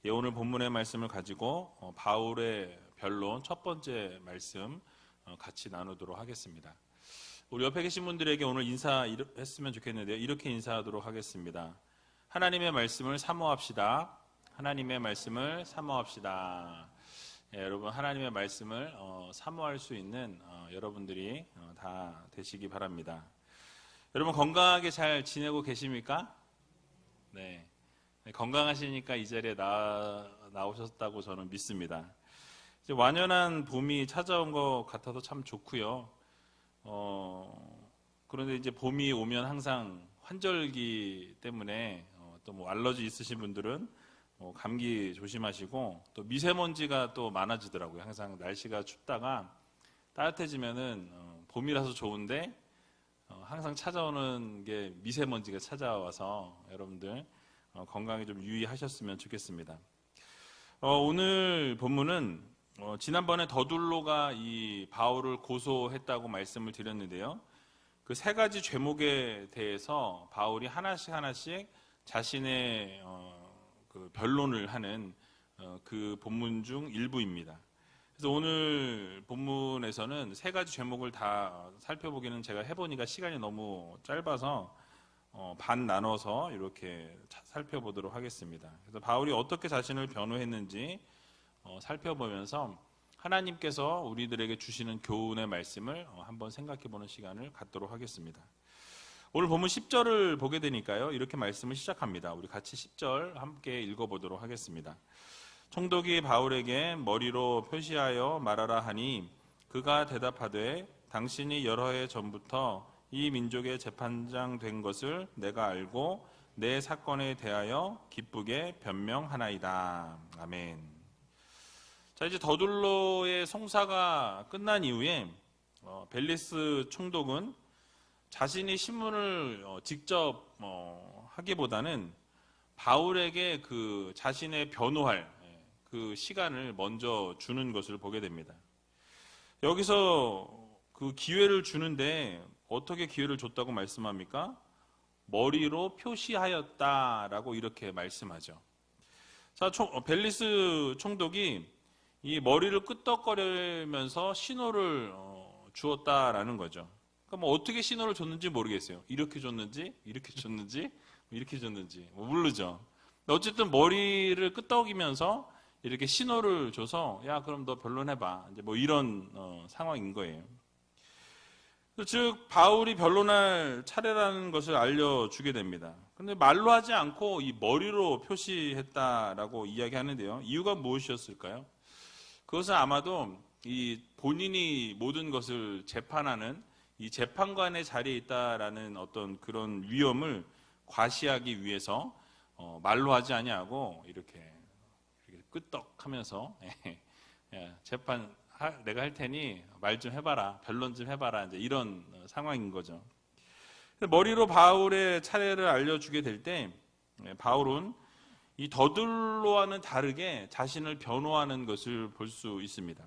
오늘 본문의 말씀을 가지고 바울의 변론 첫 번째 말씀 같이 나누도록 하겠습니다. 우리 옆에 계신 분들에게 오늘 인사했으면 좋겠는데요. 이렇게 인사하도록 하겠습니다. 하나님의 말씀을 사모합시다. 하나님의 말씀을 사모합시다. 여러분, 하나님의 말씀을 사모할 수 있는 여러분들이 다 되시기 바랍니다. 여러분, 건강하게 잘 지내고 계십니까? 네. 건강하시니까 이 자리에 나오셨다고 저는 믿습니다. 이제 완연한 봄이 찾아온 것 같아서 참 좋고요. 그런데 이제 봄이 오면 항상 환절기 때문에 또 뭐 알러지 있으신 분들은 감기 조심하시고, 또 미세먼지가 또 많아지더라고요. 항상 날씨가 춥다가 따뜻해지면은 봄이라서 좋은데 항상 찾아오는 게 미세먼지가 찾아와서 여러분들 건강에 좀 유의하셨으면 좋겠습니다. 오늘 본문은 지난번에 더둘로가 이 바울을 고소했다고 말씀을 드렸는데요. 그 세 가지 죄목에 대해서 바울이 하나씩 자신의 그 변론을 하는 그 본문 중 일부입니다. 그래서 오늘 본문에서는 세 가지 죄목을 다 살펴보기는 제가 해보니까 시간이 너무 짧아서 반 나눠서 이렇게 살펴보도록 하겠습니다. 그래서 바울이 어떻게 자신을 변호했는지 살펴보면서 하나님께서 우리들에게 주시는 교훈의 말씀을 한번 생각해보는 시간을 갖도록 하겠습니다. 오늘 본문 10절을 보게 되니까요, 이렇게 말씀을 시작합니다. 우리 같이 10절 함께 읽어보도록 하겠습니다. 총독이 바울에게 머리로 표시하여 말하라 하니 그가 대답하되 당신이 여러 해 전부터 이 민족의 재판장 된 것을 내가 알고 내 사건에 대하여 기쁘게 변명하나이다. 아멘. 자, 이제 더둘로의 송사가 끝난 이후에 벨리스 총독은 자신이 신문을 직접 하기보다는 바울에게 그 자신의 변호할 그 시간을 먼저 주는 것을 보게 됩니다. 여기서 그 기회를 주는데 어떻게 기회를 줬다고 말씀합니까? 머리로 표시하였다라고 이렇게 말씀하죠. 자, 벨리스 총독이 이 머리를 끄떡거리면서 신호를 주었다라는 거죠. 그러니까 뭐 어떻게 신호를 줬는지 모르겠어요. 이렇게 줬는지, 이렇게 줬는지, 이렇게 줬는지 모르죠. 어쨌든 머리를 끄떡이면서 이렇게 신호를 줘서 야, 그럼 너 변론해봐. 이제 뭐 이런 상황인 거예요. 즉 바울이 변론할 차례라는 것을 알려주게 됩니다. 그런데 말로 하지 않고 이 머리로 표시했다라고 이야기하는데요. 이유가 무엇이었을까요? 그것은 아마도 이 본인이 모든 것을 재판하는 이 재판관의 자리에 있다라는 어떤 그런 위험을 과시하기 위해서 말로 하지 아니하고 이렇게 끄떡하면서 재판 내가 할 테니 말 좀 해봐라, 변론 좀 해봐라, 이제 이런 상황인 거죠. 머리로 바울의 차례를 알려주게 될 때 바울은 이 더둘로와는 다르게 자신을 변호하는 것을 볼 수 있습니다.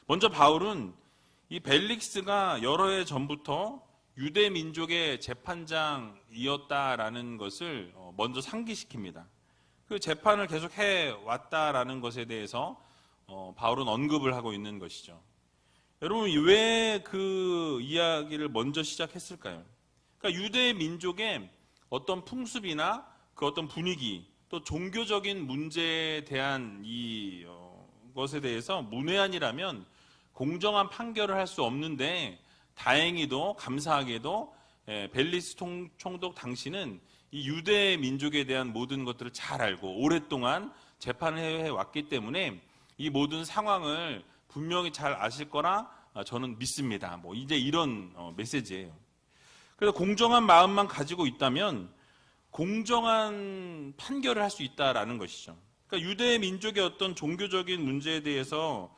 먼저 바울은 이 벨릭스가 여러 해 전부터 유대 민족의 재판장이었다라는 것을 먼저 상기시킵니다. 그 재판을 계속 해왔다라는 것에 대해서 바울은 언급을 하고 있는 것이죠. 여러분, 왜 그 이야기를 먼저 시작했을까요? 그러니까 유대 민족의 어떤 풍습이나 그 어떤 분위기, 또 종교적인 문제에 대한 이 것에 대해서 문외한이라면 공정한 판결을 할 수 없는데, 다행히도 감사하게도 벨리스 총독 당시는 이 유대 민족에 대한 모든 것들을 잘 알고 오랫동안 재판을 해왔기 때문에 이 모든 상황을 분명히 잘 아실 거라 저는 믿습니다. 뭐 이제 이런 메시지예요. 그래서 공정한 마음만 가지고 있다면 공정한 판결을 할 수 있다라는 것이죠. 그러니까 유대 민족의 어떤 종교적인 문제에 대해서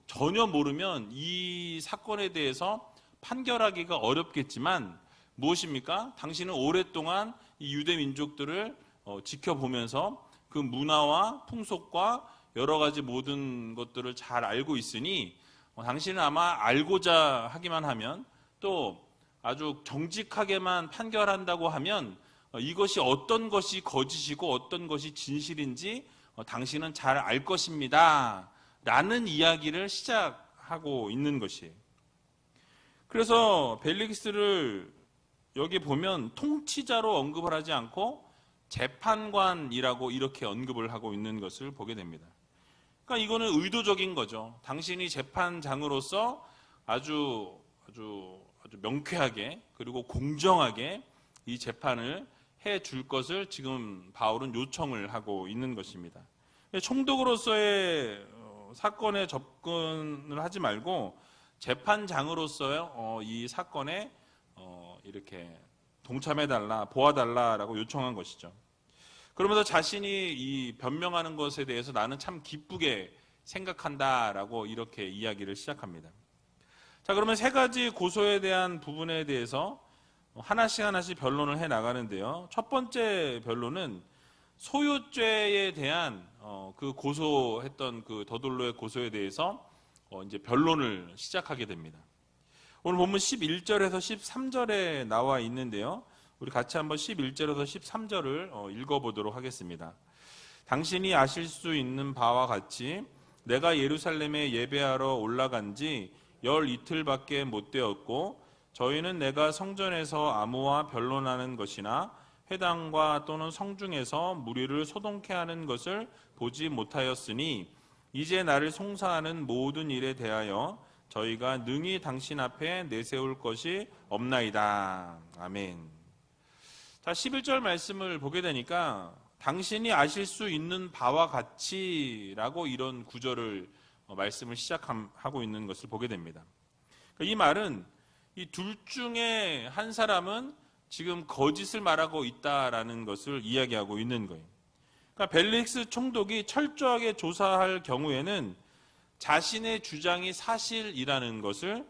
전혀 모르면 이 사건에 대해서 판결하기가 어렵겠지만 무엇입니까? 당신은 오랫동안 이 유대 민족들을 지켜보면서 그 문화와 풍속과 여러 가지 모든 것들을 잘 알고 있으니 당신은 아마 알고자 하기만 하면 또 아주 정직하게만 판결한다고 하면 이것이 어떤 것이 거짓이고 어떤 것이 진실인지 당신은 잘 알 것입니다. 라는 이야기를 시작하고 있는 것이에요. 그래서 벨릭스를 여기 보면 통치자로 언급을 하지 않고 재판관이라고 이렇게 언급을 하고 있는 것을 보게 됩니다. 그러니까 이거는 의도적인 거죠. 당신이 재판장으로서 아주 명쾌하게 그리고 공정하게 이 재판을 해 줄 것을 지금 바울은 요청을 하고 있는 것입니다. 총독으로서의 사건에 접근을 하지 말고 재판장으로서 이 사건에 이렇게 동참해달라, 보아달라라고 요청한 것이죠. 그러면서 자신이 이 변명하는 것에 대해서 나는 참 기쁘게 생각한다라고 이렇게 이야기를 시작합니다. 자, 그러면 세 가지 고소에 대한 부분에 대해서 하나씩 변론을 해 나가는데요. 첫 번째 변론은 소유죄에 대한 그 고소했던 그 더돌로의 고소에 대해서 이제 변론을 시작하게 됩니다. 오늘 본문 11절에서 13절에 나와 있는데요. 우리 같이 한번 11절에서 13절을 읽어보도록 하겠습니다. 당신이 아실 수 있는 바와 같이 내가 예루살렘에 예배하러 올라간 지 열 이틀밖에 못 되었고 저희는 내가 성전에서 아무와 변론하는 것이나 회당과 또는 성중에서 무리를 소동케 하는 것을 보지 못하였으니 이제 나를 송사하는 모든 일에 대하여 저희가 능히 당신 앞에 내세울 것이 없나이다. 아멘. 자, 11절 말씀을 보게 되니까 당신이 아실 수 있는 바와 같이라고 이런 구절을 말씀을 시작하고 있는 것을 보게 됩니다. 이 말은 이 둘 중에 한 사람은 지금 거짓을 말하고 있다라는 것을 이야기하고 있는 거예요. 그러니까 벨릭스 총독이 철저하게 조사할 경우에는 자신의 주장이 사실이라는 것을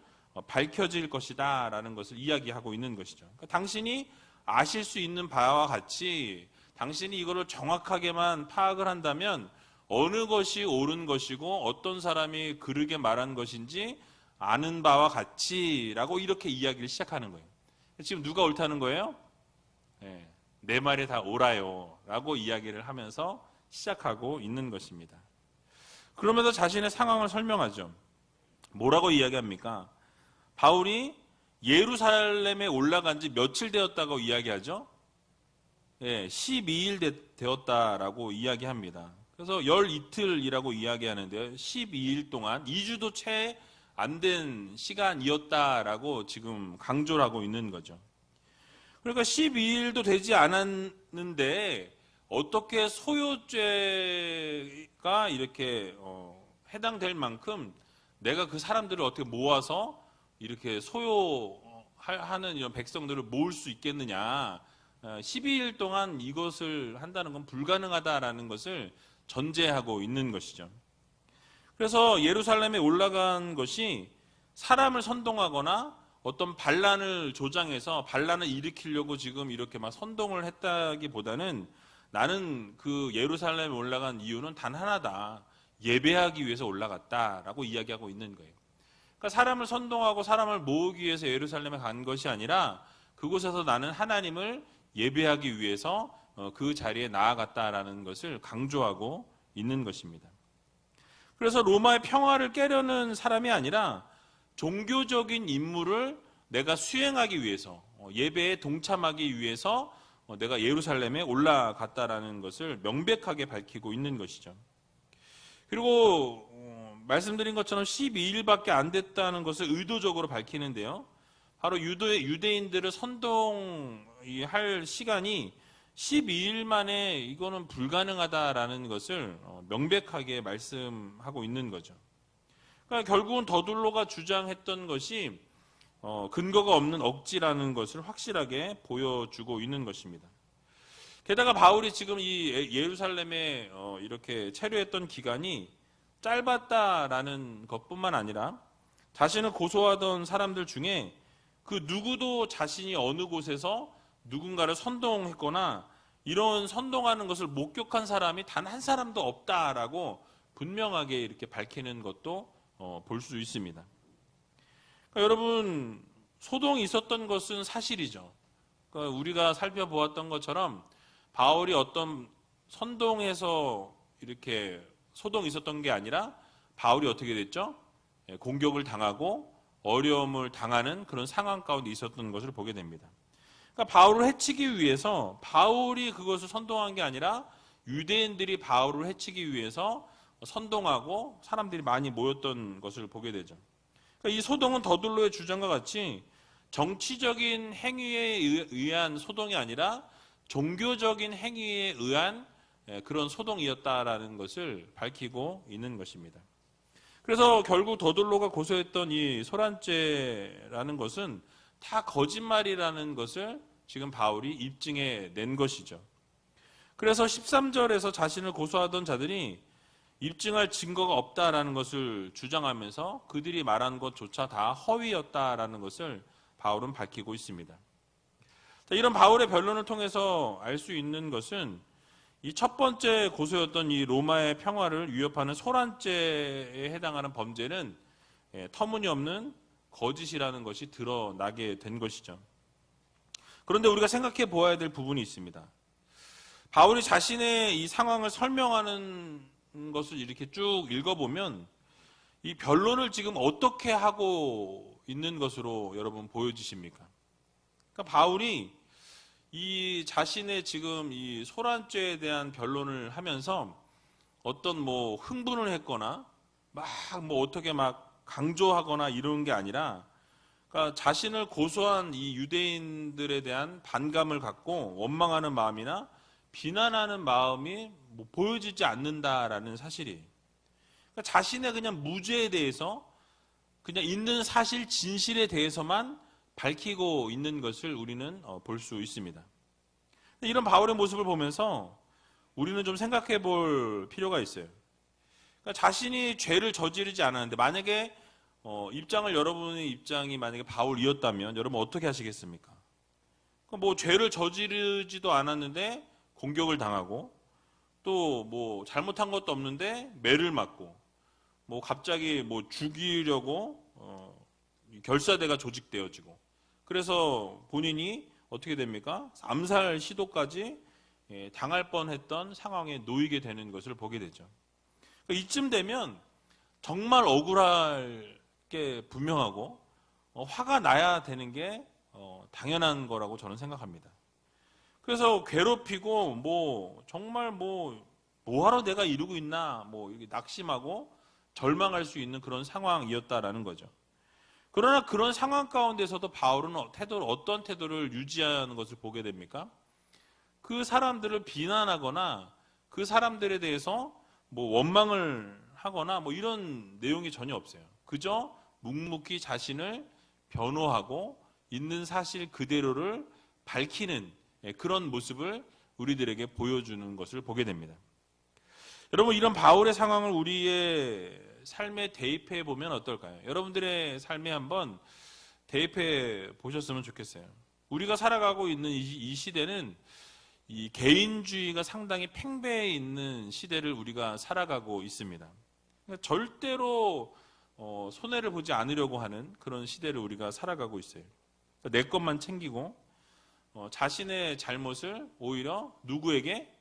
밝혀질 것이다라는 것을 이야기하고 있는 것이죠. 그러니까 당신이 아실 수 있는 바와 같이 당신이 이거를 정확하게만 파악을 한다면 어느 것이 옳은 것이고 어떤 사람이 그르게 말한 것인지 아는 바와 같이라고 이렇게 이야기를 시작하는 거예요. 지금 누가 옳다는 거예요? 네, 내 말이 다 옳아요 라고 이야기를 하면서 시작하고 있는 것입니다. 그러면서 자신의 상황을 설명하죠. 뭐라고 이야기합니까? 바울이 예루살렘에 올라간 지 며칠 되었다고 이야기하죠? 예, 12일 되었다라고 이야기합니다. 그래서 열 이틀이라고 이야기하는데요. 12일 동안 2주도 채 안 된 시간이었다라고 지금 강조를 하고 있는 거죠. 그러니까 12일도 되지 않았는데 어떻게 소유죄가 이렇게 해당될 만큼 내가 그 사람들을 어떻게 모아서 이렇게 소요하는 이런 백성들을 모을 수 있겠느냐. 12일 동안 이것을 한다는 건 불가능하다라는 것을 전제하고 있는 것이죠. 그래서 예루살렘에 올라간 것이 사람을 선동하거나 어떤 반란을 조장해서 반란을 일으키려고 지금 이렇게 막 선동을 했다기보다는 나는 그 예루살렘에 올라간 이유는 단 하나다. 예배하기 위해서 올라갔다라고 이야기하고 있는 거예요. 그러니까 사람을 선동하고 사람을 모으기 위해서 예루살렘에 간 것이 아니라 그곳에서 나는 하나님을 예배하기 위해서 그 자리에 나아갔다라는 것을 강조하고 있는 것입니다. 그래서 로마의 평화를 깨려는 사람이 아니라 종교적인 임무를 내가 수행하기 위해서 예배에 동참하기 위해서 내가 예루살렘에 올라갔다라는 것을 명백하게 밝히고 있는 것이죠. 그리고 말씀드린 것처럼 12일밖에 안 됐다는 것을 의도적으로 밝히는데요. 바로 유대인들을 선동할 시간이 12일 만에 이거는 불가능하다라는 것을 명백하게 말씀하고 있는 거죠. 그러니까 결국은 더둘로가 주장했던 것이 근거가 없는 억지라는 것을 확실하게 보여주고 있는 것입니다. 게다가 바울이 지금 이 예루살렘에 이렇게 체류했던 기간이 짧았다라는 것뿐만 아니라 자신을 고소하던 사람들 중에 그 누구도 자신이 어느 곳에서 누군가를 선동했거나 이런 선동하는 것을 목격한 사람이 단 한 사람도 없다라고 분명하게 이렇게 밝히는 것도 볼 수 있습니다. 그러니까 여러분, 소동이 있었던 것은 사실이죠. 그러니까 우리가 살펴보았던 것처럼 바울이 어떤 선동해서 이렇게 소동이 있었던 게 아니라 바울이 어떻게 됐죠? 공격을 당하고 어려움을 당하는 그런 상황 가운데 있었던 것을 보게 됩니다. 그러니까 바울을 해치기 위해서 바울이 그것을 선동한 게 아니라 유대인들이 바울을 해치기 위해서 선동하고 사람들이 많이 모였던 것을 보게 되죠. 그러니까 이 소동은 더둘로의 주장과 같이 정치적인 행위에 의한 소동이 아니라 종교적인 행위에 의한 그런 소동이었다라는 것을 밝히고 있는 것입니다. 그래서 결국 더둘로가 고소했던 이 소란죄라는 것은 다 거짓말이라는 것을 지금 바울이 입증해 낸 것이죠. 그래서 13절에서 자신을 고소하던 자들이 입증할 증거가 없다라는 것을 주장하면서 그들이 말한 것조차 다 허위였다라는 것을 바울은 밝히고 있습니다. 이런 바울의 변론을 통해서 알 수 있는 것은 이 첫 번째 고소였던 이 로마의 평화를 위협하는 소란죄에 해당하는 범죄는 터무니없는 거짓이라는 것이 드러나게 된 것이죠. 그런데 우리가 생각해 보아야 될 부분이 있습니다. 바울이 자신의 이 상황을 설명하는 것을 이렇게 쭉 읽어보면 이 변론을 지금 어떻게 하고 있는 것으로 여러분 보여지십니까? 그러니까 바울이 이 자신의 지금 이 소란죄에 대한 변론을 하면서 어떤 뭐 흥분을 했거나 막 뭐 어떻게 막 강조하거나 이런 게 아니라 그러니까 자신을 고소한 이 유대인들에 대한 반감을 갖고 원망하는 마음이나 비난하는 마음이 뭐 보여지지 않는다라는 사실이에요. 그러니까 자신의 그냥 무죄에 대해서 그냥 있는 사실 진실에 대해서만 밝히고 있는 것을 우리는 볼 수 있습니다. 이런 바울의 모습을 보면서 우리는 좀 생각해 볼 필요가 있어요. 그러니까 자신이 죄를 저지르지 않았는데 만약에 입장을 여러분의 입장이 만약에 바울이었다면 여러분 어떻게 하시겠습니까? 뭐 죄를 저지르지도 않았는데 공격을 당하고 또 뭐 잘못한 것도 없는데 매를 맞고 뭐 갑자기 뭐 죽이려고 결사대가 조직되어지고 그래서 본인이 어떻게 됩니까? 암살 시도까지 당할 뻔했던 상황에 놓이게 되는 것을 보게 되죠. 이쯤 되면 정말 억울할 게 분명하고 화가 나야 되는 게 당연한 거라고 저는 생각합니다. 그래서 괴롭히고 뭐 정말 뭐하러 내가 이러고 있나 뭐 이렇게 낙심하고 절망할 수 있는 그런 상황이었다라는 거죠. 그러나 그런 상황 가운데서도 바울은 어떤 태도를 유지하는 것을 보게 됩니까? 그 사람들을 비난하거나 그 사람들에 대해서 뭐 원망을 하거나 뭐 이런 내용이 전혀 없어요. 그저 묵묵히 자신을 변호하고 있는 사실 그대로를 밝히는 그런 모습을 우리들에게 보여주는 것을 보게 됩니다. 여러분 이런 바울의 상황을 우리의 삶에 대입해 보면 어떨까요? 여러분들의 삶에 한번 대입해 보셨으면 좋겠어요. 우리가 살아가고 있는 이 시대는 이 개인주의가 상당히 팽배해 있는 시대를 우리가 살아가고 있습니다. 그러니까 절대로 손해를 보지 않으려고 하는 그런 시대를 우리가 살아가고 있어요. 그러니까 내 것만 챙기고 자신의 잘못을 오히려 누구에게?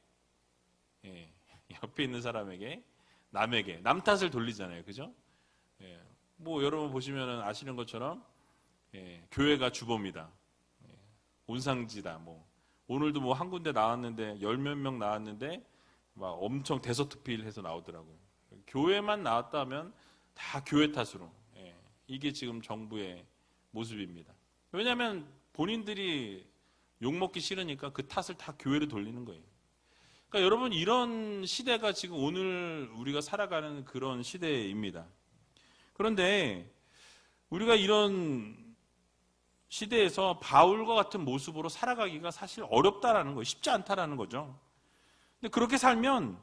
옆에 있는 사람에게, 남에게, 남 탓을 돌리잖아요. 그죠? 뭐 여러분 보시면 아시는 것처럼 교회가 주범이다. 온상지다. 뭐 오늘도 뭐 한 군데 나왔는데 열 몇 명 나왔는데 막 엄청 대서특필해서 나오더라고요. 교회만 나왔다면 다 교회 탓으로. 이게 지금 정부의 모습입니다. 왜냐하면 본인들이 욕먹기 싫으니까 그 탓을 다 교회로 돌리는 거예요. 그러니까 여러분 이런 시대가 지금 오늘 우리가 살아가는 그런 시대입니다. 그런데 우리가 이런 시대에서 바울과 같은 모습으로 살아가기가 사실 어렵다라는 거예요. 쉽지 않다라는 거죠. 근데 그렇게 살면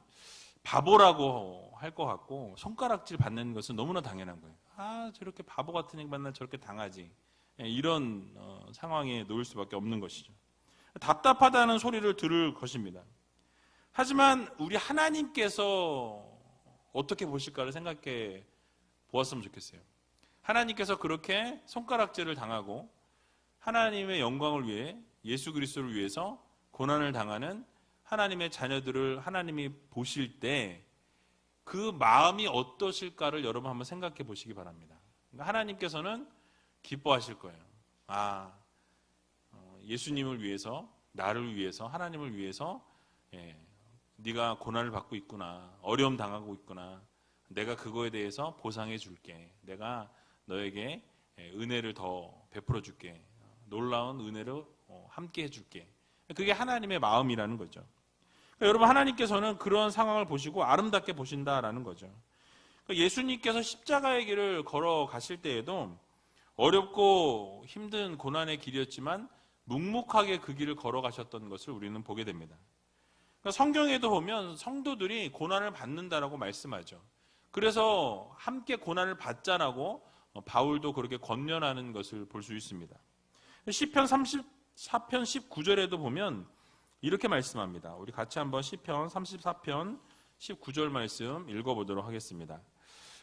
바보라고 할 것 같고 손가락질 받는 것은 너무나 당연한 거예요. 아 저렇게 바보 같은 애 만나 저렇게 당하지. 이런 상황에 놓일 수밖에 없는 것이죠. 답답하다는 소리를 들을 것입니다. 하지만 우리 하나님께서 어떻게 보실까를 생각해 보았으면 좋겠어요. 하나님께서 그렇게 손가락질을 당하고 하나님의 영광을 위해 예수 그리스도를 위해서 고난을 당하는 하나님의 자녀들을 하나님이 보실 때 그 마음이 어떠실까를 여러분 한번 생각해 보시기 바랍니다. 그러니까 하나님께서는 기뻐하실 거예요. 예수님을 위해서, 나를 위해서, 하나님을 위해서 네가 고난을 받고 있구나, 어려움 당하고 있구나, 내가 그거에 대해서 보상해 줄게, 내가 너에게 은혜를 더 베풀어 줄게, 놀라운 은혜를 함께 해줄게. 그게 하나님의 마음이라는 거죠. 그러니까 여러분, 하나님께서는 그런 상황을 보시고 아름답게 보신다라는 거죠. 그러니까 예수님께서 십자가의 길을 걸어가실 때에도 어렵고 힘든 고난의 길이었지만 묵묵하게 그 길을 걸어가셨던 것을 우리는 보게 됩니다. 그러니까 성경에도 보면 성도들이 고난을 받는다라고 말씀하죠. 그래서 함께 고난을 받자라고 바울도 그렇게 권면하는 것을 볼 수 있습니다. 시편 34편 19절에도 보면 이렇게 말씀합니다. 우리 같이 한번 시편 34편 19절 말씀 읽어보도록 하겠습니다.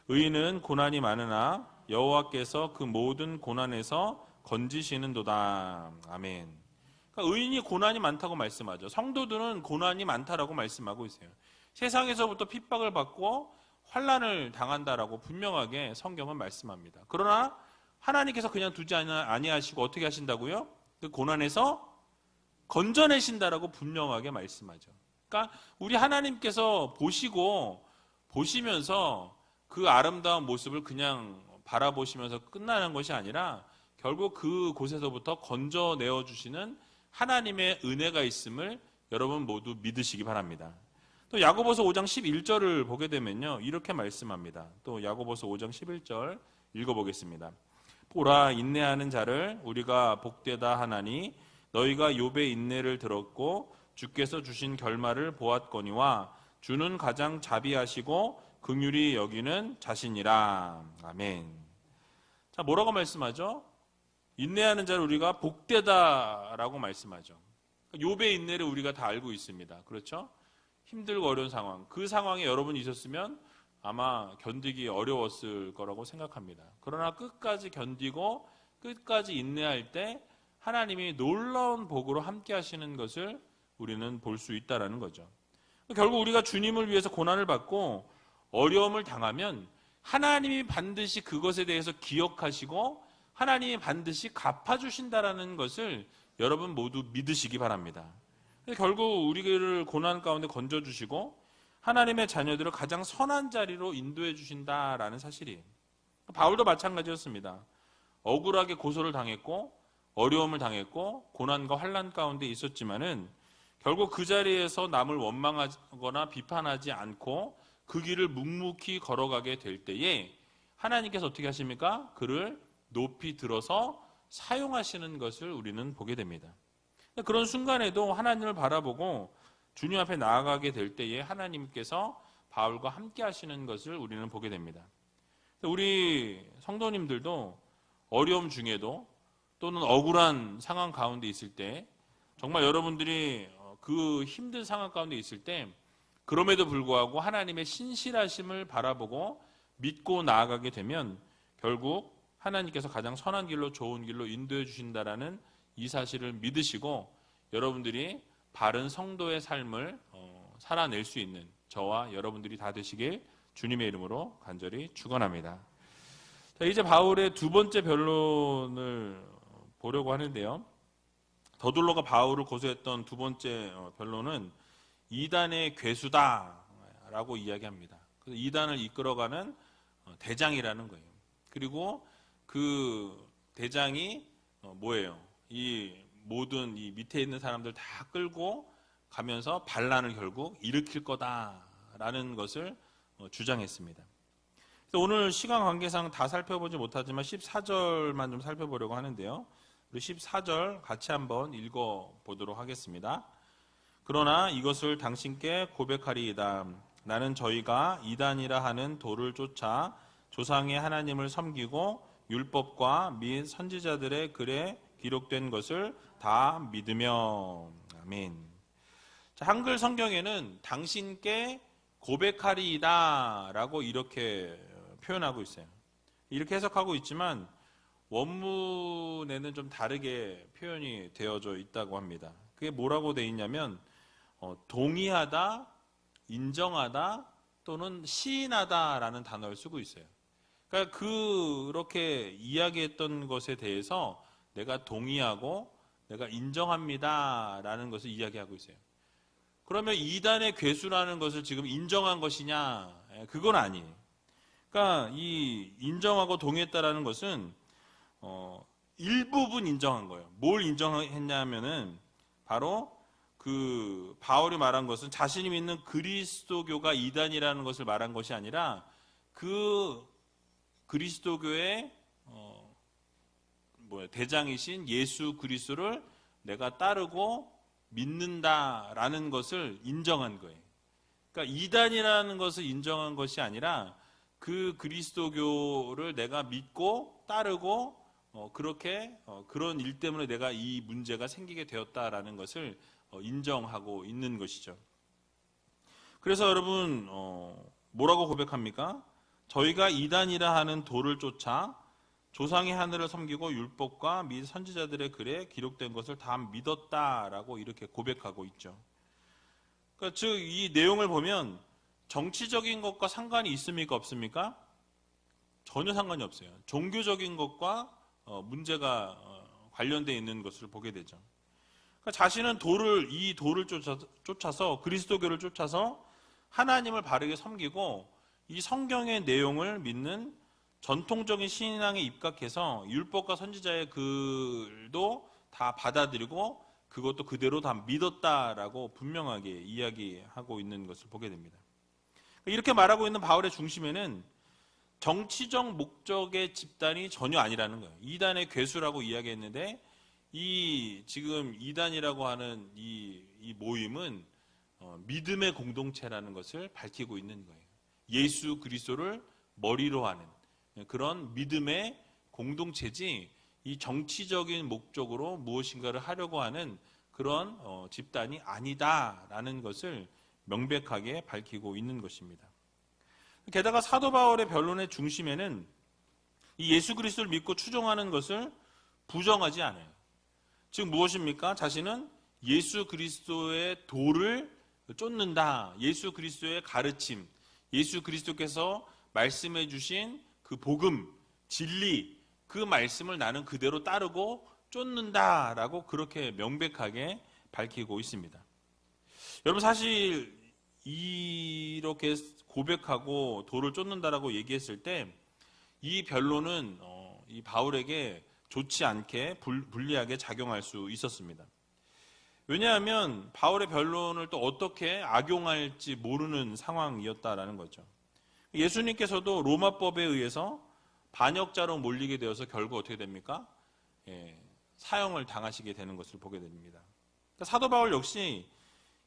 의인은 고난이 많으나 여호와께서 그 모든 고난에서 건지시는도다. 아멘. 그러니까 의인이 고난이 많다고 말씀하죠. 성도들은 고난이 많다라고 말씀하고 있어요. 세상에서부터 핍박을 받고 환난을 당한다라고 분명하게 성경은 말씀합니다. 그러나 하나님께서 그냥 두지 아니하시고 어떻게 하신다고요? 그 고난에서 건져내신다라고 분명하게 말씀하죠. 그러니까 우리 하나님께서 보시면서 그 아름다운 모습을 그냥 바라보시면서 끝나는 것이 아니라 결국 그곳에서부터 건져내어 주시는 하나님의 은혜가 있음을 여러분 모두 믿으시기 바랍니다. 또 야고보서 5장 11절을 보게 되면요, 이렇게 말씀합니다. 또 야고보서 5장 11절 읽어보겠습니다. 보라, 인내하는 자를 우리가 복되다 하나니 너희가 욥의 인내를 들었고 주께서 주신 결말을 보았거니와 주는 가장 자비하시고 긍휼히 여기는 자신이라. 아멘. 자, 뭐라고 말씀하죠? 인내하는 자를 우리가 복되다라고 말씀하죠. 욥의 인내를 우리가 다 알고 있습니다. 그렇죠? 힘들고 어려운 상황, 그 상황에 여러분이 있었으면 아마 견디기 어려웠을 거라고 생각합니다. 그러나 끝까지 견디고 끝까지 인내할 때 하나님이 놀라운 복으로 함께 하시는 것을 우리는 볼 수 있다는 거죠. 결국 우리가 주님을 위해서 고난을 받고 어려움을 당하면 하나님이 반드시 그것에 대해서 기억하시고 하나님이 반드시 갚아주신다라는 것을 여러분 모두 믿으시기 바랍니다. 결국 우리를 고난 가운데 건져주시고 하나님의 자녀들을 가장 선한 자리로 인도해 주신다라는 사실이에요. 바울도 마찬가지였습니다. 억울하게 고소를 당했고 어려움을 당했고 고난과 환난 가운데 있었지만은 결국 그 자리에서 남을 원망하거나 비판하지 않고 그 길을 묵묵히 걸어가게 될 때에 하나님께서 어떻게 하십니까? 그를 높이 들어서 사용하시는 것을 우리는 보게 됩니다. 그런 순간에도 하나님을 바라보고 주님 앞에 나아가게 될 때에 하나님께서 바울과 함께 하시는 것을 우리는 보게 됩니다. 우리 성도님들도 어려움 중에도 또는 억울한 상황 가운데 있을 때 정말 여러분들이 그 힘든 상황 가운데 있을 때 그럼에도 불구하고 하나님의 신실하심을 바라보고 믿고 나아가게 되면 결국 하나님께서 가장 선한 길로 좋은 길로 인도해 주신다라는 이 사실을 믿으시고 여러분들이 바른 성도의 삶을 살아낼 수 있는 저와 여러분들이 다 되시길 주님의 이름으로 간절히 축원합니다. 자, 이제 바울의 두 번째 변론을 보려고 하는데요. 더둘러가 바울을 고소했던 두 번째 변론은 이단의 괴수다라고 이야기합니다. 그래서 이단을 이끌어가는 대장이라는 거예요. 그리고 그 대장이 뭐예요? 이 모든 이 밑에 있는 사람들 다 끌고 가면서 반란을 결국 일으킬 거다라는 것을 주장했습니다. 그래서 오늘 시간 관계상 다 살펴보지 못하지만 14절만 좀 살펴보려고 하는데요. 우리 14절 같이 한번 읽어보도록 하겠습니다. 그러나 이것을 당신께 고백하리이다. 나는 저희가 이단이라 하는 도를 쫓아 조상의 하나님을 섬기고 율법과 및 선지자들의 글에 기록된 것을 다 믿으며. 아멘. 자, 한글 성경에는 당신께 고백하리이다 라고 이렇게 표현하고 있어요. 이렇게 해석하고 있지만 원문에는 좀 다르게 표현이 되어져 있다고 합니다. 그게 뭐라고 되어 있냐면 동의하다, 인정하다 또는 시인하다라는 단어를 쓰고 있어요. 그러니까 그렇게 이야기했던 것에 대해서 내가 동의하고 내가 인정합니다라는 것을 이야기하고 있어요. 그러면 이단의 괴수라는 것을 지금 인정한 것이냐? 그건 아니에요. 그러니까 이 인정하고 동의했다라는 것은 일부분 인정한 거예요. 뭘 인정했냐면은 바로 그 바울이 말한 것은 자신이 믿는 그리스도교가 이단이라는 것을 말한 것이 아니라 그 그리스도교의 대장이신 예수 그리스도를 내가 따르고 믿는다라는 것을 인정한 거예요. 그러니까 이단이라는 것을 인정한 것이 아니라 그 그리스도교를 내가 믿고 따르고 그렇게 그런 일 때문에 내가 이 문제가 생기게 되었다라는 것을 인정하고 있는 것이죠. 그래서 여러분 뭐라고 고백합니까? 저희가 이단이라 하는 도를 쫓아 조상의 하늘을 섬기고 율법과 및 선지자들의 글에 기록된 것을 다 믿었다라고 이렇게 고백하고 있죠. 그러니까 즉 이 내용을 보면 정치적인 것과 상관이 있습니까? 없습니까? 전혀 상관이 없어요. 종교적인 것과 문제가 관련되어 있는 것을 보게 되죠. 그러니까 자신은 이 도를 쫓아서 그리스도교를 쫓아서 하나님을 바르게 섬기고 이 성경의 내용을 믿는 전통적인 신앙에 입각해서 율법과 선지자의 글도 다 받아들이고 그것도 그대로 다 믿었다라고 분명하게 이야기하고 있는 것을 보게 됩니다. 이렇게 말하고 있는 바울의 중심에는 정치적 목적의 집단이 전혀 아니라는 거예요. 이단의 괴수라고 이야기했는데 지금 이단이라고 하는 이 모임은 믿음의 공동체라는 것을 밝히고 있는 거예요. 예수 그리스도를 머리로 하는 그런 믿음의 공동체지 이 정치적인 목적으로 무엇인가를 하려고 하는 그런 집단이 아니다라는 것을 명백하게 밝히고 있는 것입니다. 게다가 사도 바울의 변론의 중심에는 이 예수 그리스도를 믿고 추종하는 것을 부정하지 않아요. 즉 무엇입니까? 자신은 예수 그리스도의 도를 쫓는다. 예수 그리스도의 가르침, 예수 그리스도께서 말씀해 주신 그 복음, 진리, 그 말씀을 나는 그대로 따르고 쫓는다라고 그렇게 명백하게 밝히고 있습니다. 여러분 사실 이렇게 고백하고 도를 쫓는다라고 얘기했을 때 이 변론은 이 바울에게 좋지 않게 불리하게 작용할 수 있었습니다. 왜냐하면 바울의 변론을 또 어떻게 악용할지 모르는 상황이었다라는 거죠. 예수님께서도 로마법에 의해서 반역자로 몰리게 되어서 결국 어떻게 됩니까? 사형을 당하시게 되는 것을 보게 됩니다. 그러니까 사도 바울 역시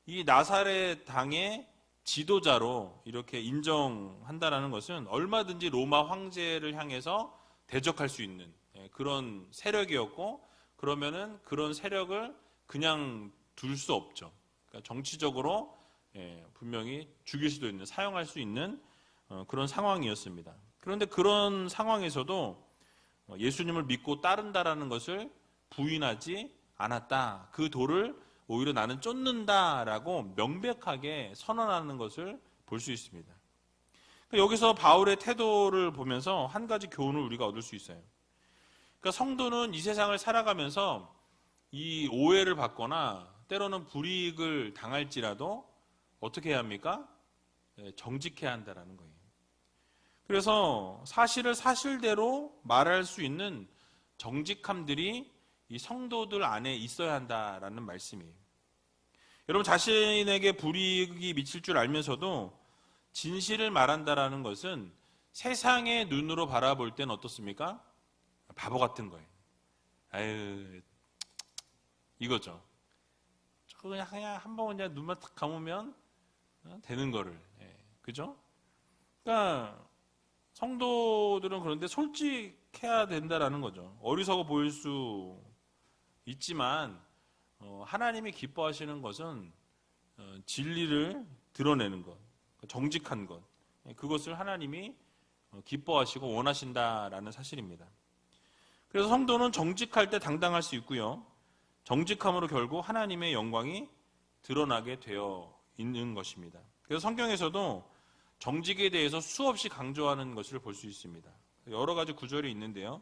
이 나사렛 당의 지도자로 이렇게 인정한다라는 것은 얼마든지 로마 황제를 향해서 대적할 수 있는 그런 세력이었고, 그러면은 그런 세력을 그냥 둘 수 없죠. 그러니까 정치적으로 분명히 죽일 수도 있는, 사용할 수 있는 그런 상황이었습니다. 그런데 그런 상황에서도 예수님을 믿고 따른다라는 것을 부인하지 않았다. 그 도를 오히려 나는 쫓는다라고 명백하게 선언하는 것을 볼 수 있습니다. 여기서 바울의 태도를 보면서 한 가지 교훈을 우리가 얻을 수 있어요. 그러니까 성도는 이 세상을 살아가면서 이 오해를 받거나 때로는 불이익을 당할지라도 어떻게 해야 합니까? 정직해야 한다라는 거예요. 그래서 사실을 사실대로 말할 수 있는 정직함들이 이 성도들 안에 있어야 한다라는 말씀이에요. 여러분 자신에게 불이익이 미칠 줄 알면서도 진실을 말한다라는 것은 세상의 눈으로 바라볼 때는 어떻습니까? 바보 같은 거예요. 아유, 이거죠. 그냥 한번 그냥 눈만 탁 감으면 되는 거를, 그죠? 그러니까 성도들은 그런데 솔직해야 된다라는 거죠. 어리석어 보일 수 있지만 하나님이 기뻐하시는 것은 진리를 드러내는 것, 정직한 것, 그것을 하나님이 기뻐하시고 원하신다라는 사실입니다. 그래서 성도는 정직할 때 당당할 수 있고요. 정직함으로 결국 하나님의 영광이 드러나게 되어 있는 것입니다. 그래서 성경에서도 정직에 대해서 수없이 강조하는 것을 볼 수 있습니다. 여러 가지 구절이 있는데요.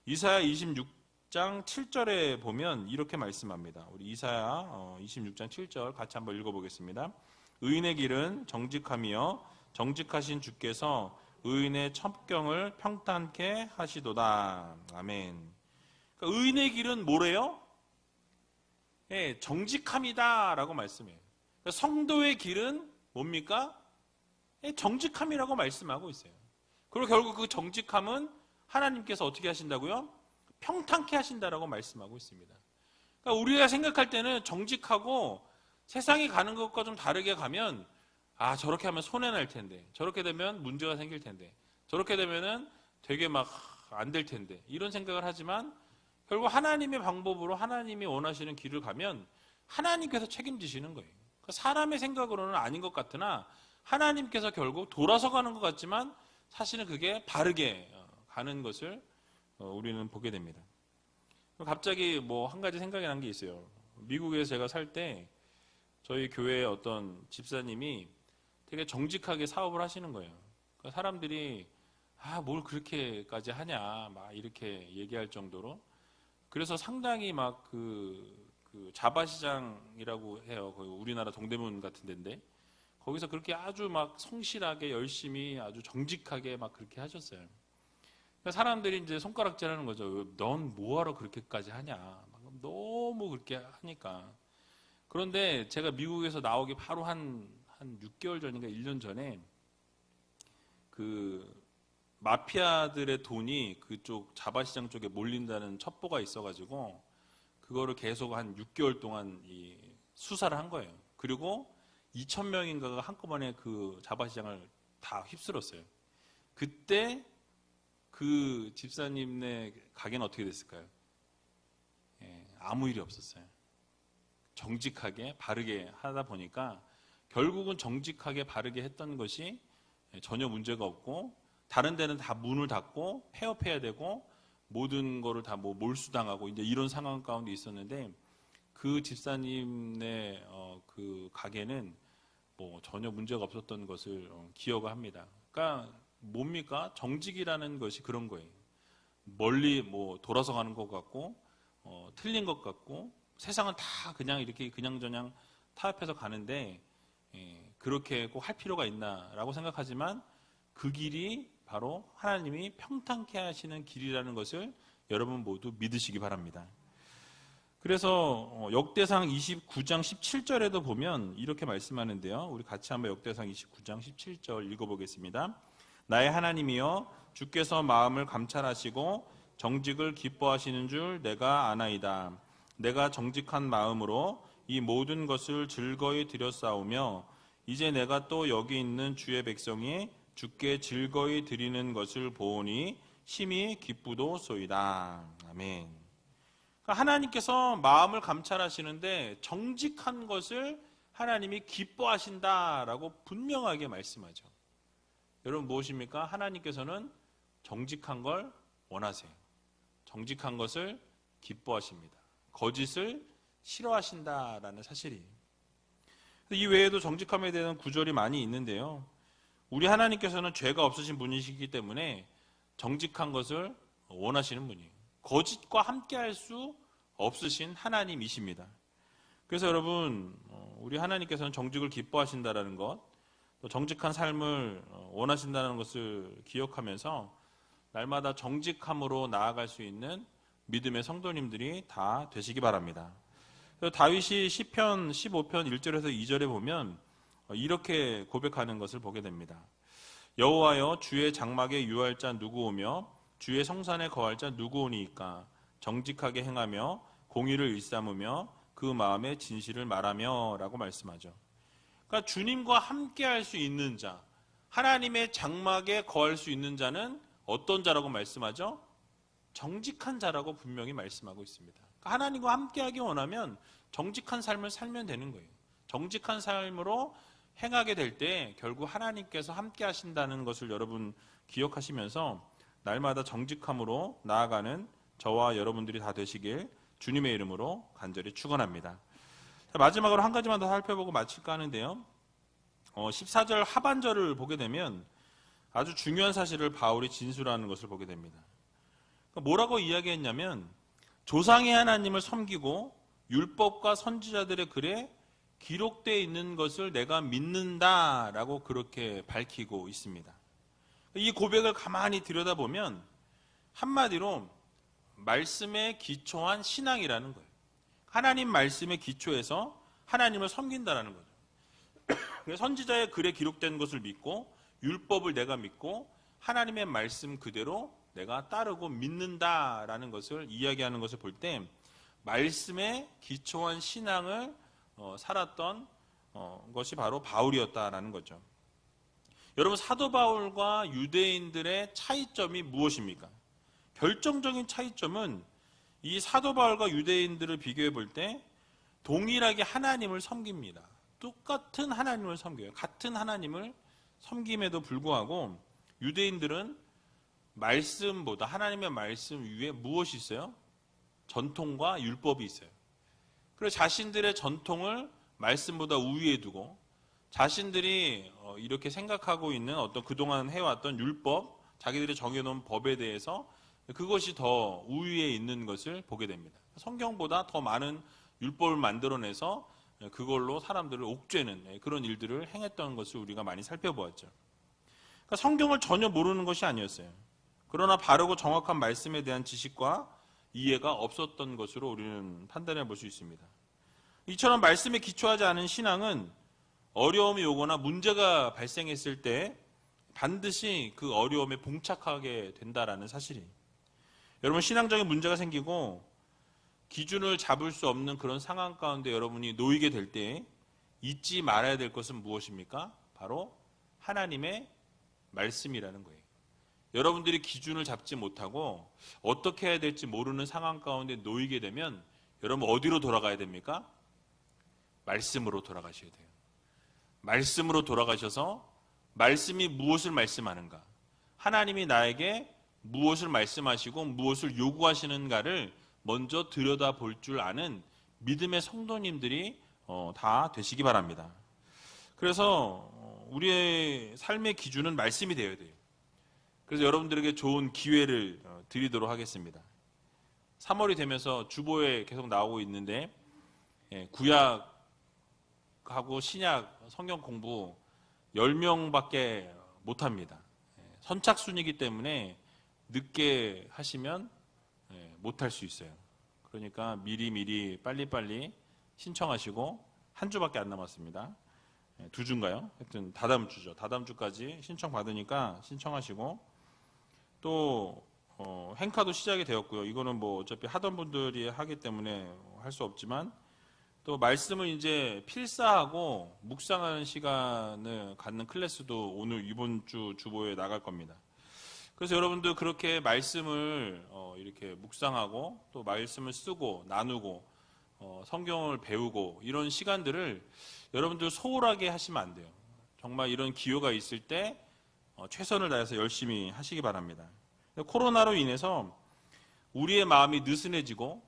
이사야 26장 7절에 보면 이렇게 말씀합니다. 우리 이사야 26장 7절 같이 한번 읽어보겠습니다. 의인의 길은 정직함이여 정직하신 주께서 의인의 첩경을 평탄케 하시도다. 아멘. 그러니까 의인의 길은 뭐래요? 예, 정직함이다 라고 말씀해요. 그러니까 성도의 길은 뭡니까? 예, 정직함이라고 말씀하고 있어요. 그리고 결국 그 정직함은 하나님께서 어떻게 하신다고요? 평탄케 하신다라고 말씀하고 있습니다. 그러니까 우리가 생각할 때는 정직하고 세상이 가는 것과 좀 다르게 가면 저렇게 하면 손해날 텐데, 저렇게 되면 문제가 생길 텐데, 저렇게 되면은 되게 막 안 될 텐데, 이런 생각을 하지만 결국 하나님의 방법으로 하나님이 원하시는 길을 가면 하나님께서 책임지시는 거예요. 그러니까 사람의 생각으로는 아닌 것 같으나 하나님께서 결국 돌아서 가는 것 같지만 사실은 그게 바르게 가는 것을 우리는 보게 됩니다. 갑자기 뭐 한 가지 생각이 난 게 있어요. 미국에서 제가 살 때 저희 교회의 어떤 집사님이 되게 정직하게 사업을 하시는 거예요. 그러니까 사람들이 뭘 그렇게까지 하냐 막 이렇게 얘기할 정도로, 그래서 상당히 막 그 자바시장이라고 해요. 거기 우리나라 동대문 같은 데인데 거기서 그렇게 아주 막 성실하게 열심히 아주 정직하게 막 그렇게 하셨어요. 그러니까 사람들이 이제 손가락질하는 거죠. 넌 뭐하러 그렇게까지 하냐. 막 너무 그렇게 하니까. 그런데 제가 미국에서 나오기 바로 한 6개월 전인가 1년 전에 그 마피아들의 돈이 그쪽 자바시장 쪽에 몰린다는 첩보가 있어가지고 그거를 계속 한 6개월 동안 수사를 한 거예요. 그리고 2,000명인가가 한꺼번에 그 자바시장을 다 휩쓸었어요. 그때 그 집사님네 가게는 어떻게 됐을까요? 아무 일이 없었어요. 정직하게 바르게 하다 보니까 결국은 정직하게 바르게 했던 것이 전혀 문제가 없고, 다른 데는 다 문을 닫고 폐업해야 되고 모든 거를 다 뭐 몰수당하고 이제 이런 상황 가운데 있었는데, 그 집사님의 그 가게는 뭐 전혀 문제가 없었던 것을 기억을 합니다. 그러니까 뭡니까? 정직이라는 것이 그런 거예요. 멀리 뭐 돌아서 가는 것 같고 틀린 것 같고 세상은 다 그냥 이렇게 그냥저냥 타협해서 가는데 그렇게 꼭 할 필요가 있나라고 생각하지만 그 길이 바로 하나님이 평탄케 하시는 길이라는 것을 여러분 모두 믿으시기 바랍니다. 그래서 역대상 29장 17절에도 보면 이렇게 말씀하는데요. 우리 같이 한번 역대상 29장 17절 읽어보겠습니다. 나의 하나님이여 주께서 마음을 감찰하시고 정직을 기뻐하시는 줄 내가 아나이다. 내가 정직한 마음으로 이 모든 것을 즐거이 드렸사오며 이제 내가 또 여기 있는 주의 백성이 주께 즐거이 드리는 것을 보오니 심히 기쁘도소이다. 아멘. 그러니까 하나님께서 마음을 감찰하시는데 정직한 것을 하나님이 기뻐하신다라고 분명하게 말씀하죠. 여러분 무엇입니까? 하나님께서는 정직한 걸 원하세요. 정직한 것을 기뻐하십니다. 거짓을 싫어하신다라는 사실이에요. 이 외에도 정직함에 대한 구절이 많이 있는데요. 우리 하나님께서는 죄가 없으신 분이시기 때문에 정직한 것을 원하시는 분이에요. 거짓과 함께할 수 없으신 하나님이십니다. 그래서 여러분 우리 하나님께서는 정직을 기뻐하신다라는 것, 또 정직한 삶을 원하신다는 것을 기억하면서 날마다 정직함으로 나아갈 수 있는 믿음의 성도님들이 다 되시기 바랍니다. 다윗이 시편 15편 1절에서 2절에 보면 이렇게 고백하는 것을 보게 됩니다. 여호와여 주의 장막에 유할 자 누구 오며 주의 성산에 거할 자 누구 오니이까. 정직하게 행하며 공의를 일삼으며 그 마음에 진실을 말하며 라고 말씀하죠. 그러니까 주님과 함께 할 수 있는 자, 하나님의 장막에 거할 수 있는 자는 어떤 자라고 말씀하죠? 정직한 자라고 분명히 말씀하고 있습니다. 그러니까 하나님과 함께하기 원하면 정직한 삶을 살면 되는 거예요. 정직한 삶으로 행하게 될 때 결국 하나님께서 함께 하신다는 것을 여러분 기억하시면서 날마다 정직함으로 나아가는 저와 여러분들이 다 되시길 주님의 이름으로 간절히 축원합니다. 마지막으로 한 가지만 더 살펴보고 마칠까 하는데요. 14절 하반절을 보게 되면 아주 중요한 사실을 바울이 진술하는 것을 보게 됩니다. 뭐라고 이야기했냐면 조상의 하나님을 섬기고 율법과 선지자들의 글에 기록되어 있는 것을 내가 믿는다라고 그렇게 밝히고 있습니다. 이 고백을 가만히 들여다보면 한마디로 말씀에 기초한 신앙이라는 거예요. 하나님 말씀에 기초해서 하나님을 섬긴다라는 거죠. 선지자의 글에 기록된 것을 믿고 율법을 내가 믿고 하나님의 말씀 그대로 내가 따르고 믿는다라는 것을 이야기하는 것을 볼 때 말씀에 기초한 신앙을 살았던 것이 바로 바울이었다라는 거죠. 여러분, 사도 바울과 유대인들의 차이점이 무엇입니까? 결정적인 차이점은 이 사도 바울과 유대인들을 비교해 볼 때 동일하게 하나님을 섬깁니다. 똑같은 하나님을 섬겨요. 같은 하나님을 섬김에도 불구하고 유대인들은 말씀보다 하나님의 말씀 위에 무엇이 있어요? 전통과 율법이 있어요. 그래서 자신들의 전통을 말씀보다 우위에 두고 자신들이 이렇게 생각하고 있는 어떤 그동안 해왔던 율법, 자기들이 정해놓은 법에 대해서 그것이 더 우위에 있는 것을 보게 됩니다. 성경보다 더 많은 율법을 만들어내서 그걸로 사람들을 옥죄는 그런 일들을 행했던 것을 우리가 많이 살펴보았죠. 그러니까 성경을 전혀 모르는 것이 아니었어요. 그러나 바르고 정확한 말씀에 대한 지식과 이해가 없었던 것으로 우리는 판단해 볼 수 있습니다. 이처럼 말씀에 기초하지 않은 신앙은 어려움이 오거나 문제가 발생했을 때 반드시 그 어려움에 봉착하게 된다라는 사실이. 여러분, 신앙적인 문제가 생기고 기준을 잡을 수 없는 그런 상황 가운데 여러분이 놓이게 될 때 잊지 말아야 될 것은 무엇입니까? 바로 하나님의 말씀이라는 거예요. 여러분들이 기준을 잡지 못하고 어떻게 해야 될지 모르는 상황 가운데 놓이게 되면 여러분 어디로 돌아가야 됩니까? 말씀으로 돌아가셔야 돼요. 말씀으로 돌아가셔서 말씀이 무엇을 말씀하는가? 하나님이 나에게 무엇을 말씀하시고 무엇을 요구하시는가를 먼저 들여다볼 줄 아는 믿음의 성도님들이 다 되시기 바랍니다. 그래서 우리의 삶의 기준은 말씀이 되어야 돼요. 그래서 여러분들에게 좋은 기회를 드리도록 하겠습니다. 3월이 되면서 주보에 계속 나오고 있는데 구약하고 신약 성경 공부 10명밖에 못합니다. 선착순이기 때문에 늦게 하시면 못할 수 있어요. 그러니까 미리 빨리빨리 신청하시고 한 주밖에 안 남았습니다. 2주인가요? 하여튼 다다음 주죠. 다다음 주까지 신청 받으니까 신청하시고 또 행카도 시작이 되었고요. 이거는 뭐 어차피 하던 분들이 하기 때문에 할 수 없지만 또 말씀을 이제 필사하고 묵상하는 시간을 갖는 클래스도 오늘 이번 주 주보에 나갈 겁니다. 그래서 여러분들 그렇게 말씀을 이렇게 묵상하고 또 말씀을 쓰고 나누고 성경을 배우고 이런 시간들을 여러분들 소홀하게 하시면 안 돼요. 정말 이런 기회가 있을 때 최선을 다해서 열심히 하시기 바랍니다. 코로나로 인해서 우리의 마음이 느슨해지고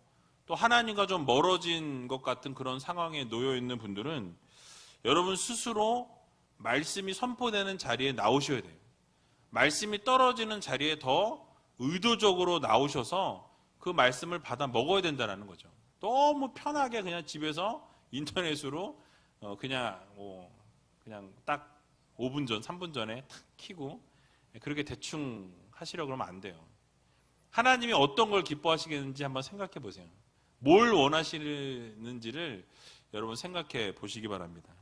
또 하나님과 좀 멀어진 것 같은 그런 상황에 놓여 있는 분들은 여러분 스스로 말씀이 선포되는 자리에 나오셔야 돼요. 말씀이 떨어지는 자리에 더 의도적으로 나오셔서 그 말씀을 받아 먹어야 된다는 거죠. 너무 편하게 그냥 집에서 인터넷으로 그냥 딱 5분 전, 3분 전에 탁 켜고 그렇게 대충 하시려고 그러면 안 돼요. 하나님이 어떤 걸 기뻐하시겠는지 한번 생각해 보세요. 뭘 원하시는지를 여러분 생각해 보시기 바랍니다.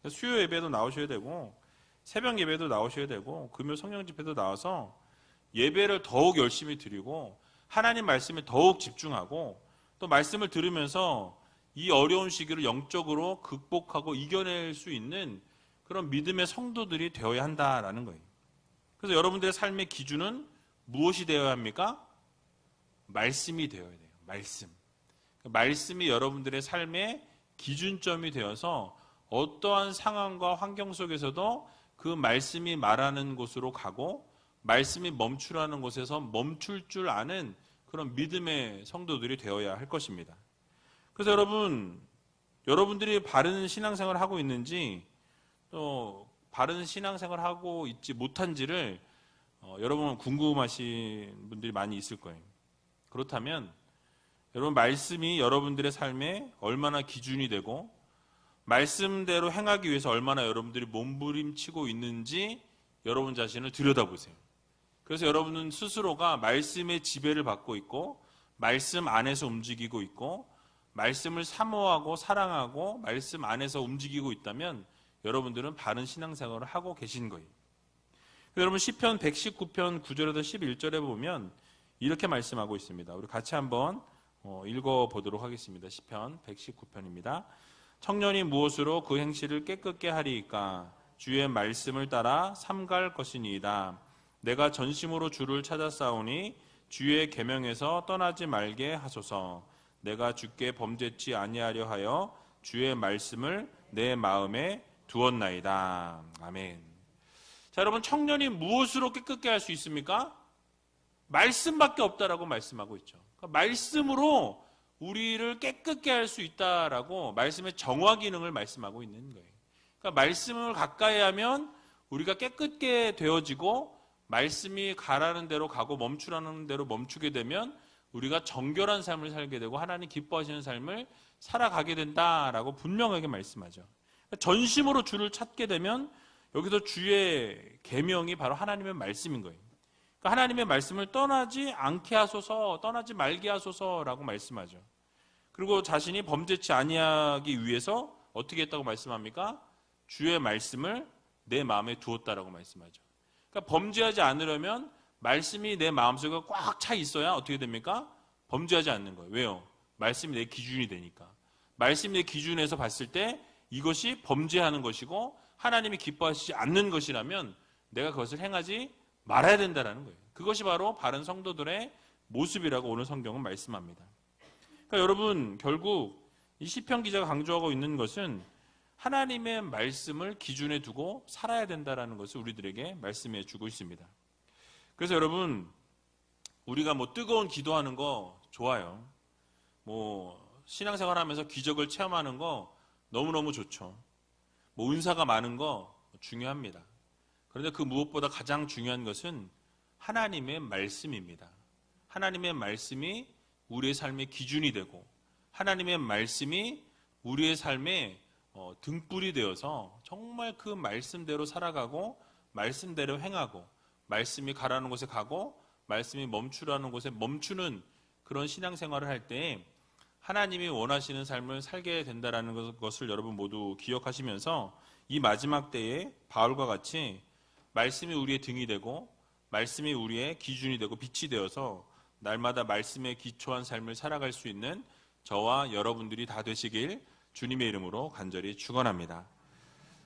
수요 예배도 나오셔야 되고 새벽 예배도 나오셔야 되고 금요 성령 집회도 나와서 예배를 더욱 열심히 드리고 하나님 말씀에 더욱 집중하고 또 말씀을 들으면서 이 어려운 시기를 영적으로 극복하고 이겨낼 수 있는 그런 믿음의 성도들이 되어야 한다라는 거예요. 그래서 여러분들의 삶의 기준은 무엇이 되어야 합니까? 말씀이 되어야 돼요. 말씀이 여러분들의 삶의 기준점이 되어서 어떠한 상황과 환경 속에서도 그 말씀이 말하는 곳으로 가고 말씀이 멈추라는 곳에서 멈출 줄 아는 그런 믿음의 성도들이 되어야 할 것입니다. 그래서 여러분들이 바른 신앙생활을 하고 있는지 또 바른 신앙생활을 하고 있지 못한지를 여러분 궁금하신 분들이 많이 있을 거예요. 그렇다면 여러분 말씀이 여러분들의 삶에 얼마나 기준이 되고 말씀대로 행하기 위해서 얼마나 여러분들이 몸부림치고 있는지 여러분 자신을 들여다보세요. 그래서 여러분은 스스로가 말씀의 지배를 받고 있고 말씀 안에서 움직이고 있고 말씀을 사모하고 사랑하고 말씀 안에서 움직이고 있다면 여러분들은 바른 신앙생활을 하고 계신 거예요. 여러분 시편 119편 9절에서 11절에 보면 이렇게 말씀하고 있습니다. 우리 같이 한번 읽어보도록 하겠습니다. 시편 119편입니다. 청년이 무엇으로 그 행실을 깨끗게 하리이까? 주의 말씀을 따라 삼갈 것이니이다. 내가 전심으로 주를 찾아 싸우니 주의 계명에서 떠나지 말게 하소서. 내가 주께 범죄치 아니하려 하여 주의 말씀을 내 마음에 두었나이다. 아멘. 자, 여러분 청년이 무엇으로 깨끗게 할 수 있습니까? 말씀밖에 없다라고 말씀하고 있죠. 그러니까 말씀으로 우리를 깨끗게 할 수 있다라고 말씀의 정화 기능을 말씀하고 있는 거예요. 그러니까 말씀을 가까이 하면 우리가 깨끗게 되어지고 말씀이 가라는 대로 가고 멈추라는 대로 멈추게 되면 우리가 정결한 삶을 살게 되고 하나님 기뻐하시는 삶을 살아가게 된다라고 분명하게 말씀하죠. 그러니까 전심으로 주를 찾게 되면 여기서 주의 계명이 바로 하나님의 말씀인 거예요. 그러니까 하나님의 말씀을 떠나지 않게 하소서, 떠나지 말게 하소서라고 말씀하죠. 그리고 자신이 범죄치 아니하기 위해서 어떻게 했다고 말씀합니까? 주의 말씀을 내 마음에 두었다라고 말씀하죠. 그러니까 범죄하지 않으려면 말씀이 내 마음속에 꽉 차 있어야 어떻게 됩니까? 범죄하지 않는 거예요. 왜요? 말씀이 내 기준이 되니까. 말씀이 내 기준에서 봤을 때 이것이 범죄하는 것이고 하나님이 기뻐하시지 않는 것이라면 내가 그것을 행하지 말아야 된다는 거예요. 그것이 바로 바른 성도들의 모습이라고 오늘 성경은 말씀합니다. 그러니까 여러분 결국 이 시편 기자가 강조하고 있는 것은 하나님의 말씀을 기준에 두고 살아야 된다는 것을 우리들에게 말씀해 주고 있습니다. 그래서 여러분 우리가 뜨거운 기도하는 거 좋아요. 신앙생활하면서 기적을 체험하는 거 너무너무 좋죠. 은사가 많은 거 중요합니다. 그런데 그 무엇보다 가장 중요한 것은 하나님의 말씀입니다. 하나님의 말씀이 우리의 삶의 기준이 되고 하나님의 말씀이 우리의 삶의 등불이 되어서 정말 그 말씀대로 살아가고 말씀대로 행하고 말씀이 가라는 곳에 가고 말씀이 멈추라는 곳에 멈추는 그런 신앙생활을 할 때 하나님이 원하시는 삶을 살게 된다는 것을 여러분 모두 기억하시면서 이 마지막 때에 바울과 같이 말씀이 우리의 등이 되고 말씀이 우리의 기준이 되고 빛이 되어서 날마다 말씀에 기초한 삶을 살아갈 수 있는 저와 여러분들이 다 되시길 주님의 이름으로 간절히 축원합니다.